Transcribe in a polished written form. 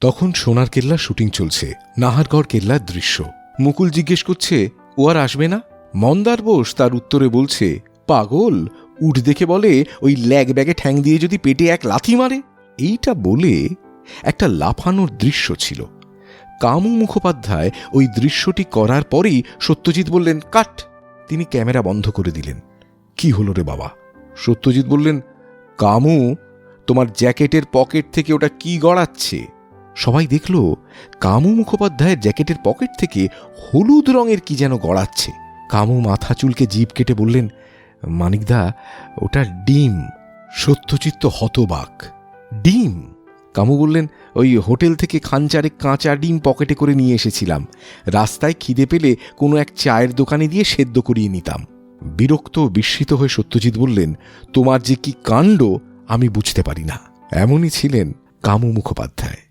তখন সোনার কেল্লা শুটিং চলছে, নাহারগড় কেল্লার দৃশ্য। মুকুল জিজ্ঞেস করছে, ও আর আসবে না? মন্দার বোস তার উত্তরে বলছে, পাগল, উঠ দেখে বলে ওই ল্যাগ ব্যাগে ঠ্যাং দিয়ে যদি পেটে এক লাথি মারে। এইটা বলে একটা লাফানোর দৃশ্য ছিল। কামু মুখোপাধ্যায় ওই দৃশ্যটি করার পরেই সত্যজিৎ বললেন, কাট। তিনি ক্যামেরা বন্ধ করে দিলেন। কি হলো রে বাবা? সত্যজিৎ বললেন, কামু, তোমার জ্যাকেটের পকেট থেকে ওটা কি গড়াচ্ছে? সবাই দেখল কামু মুখোপাধ্যায়ের জ্যাকেটের পকেট থেকে হলুদ রঙের কি যেন গড়াচ্ছে। কামু মাথা চুলকে জিভ কেটে বললেন, মানিকদা, ওটা ডিম। সত্যজিৎ তো হতবাক। ডিম? কামু বললেন, ওই হোটেল থেকে খানচারেক কাঁচা ডিম পকেটে করে নিয়ে এসেছিলাম। রাস্তায় খিদে পেলে কোনো এক চায়ের দোকানে দিয়ে সেদ্ধ করিয়ে নিতাম। বিরক্ত ও বিস্মিত হয়ে সত্যজিৎ বললেন, তোমার যে কি কাণ্ড আমি বুঝতে পারি না। এমনই ছিলেন কামু মুখোপাধ্যায়।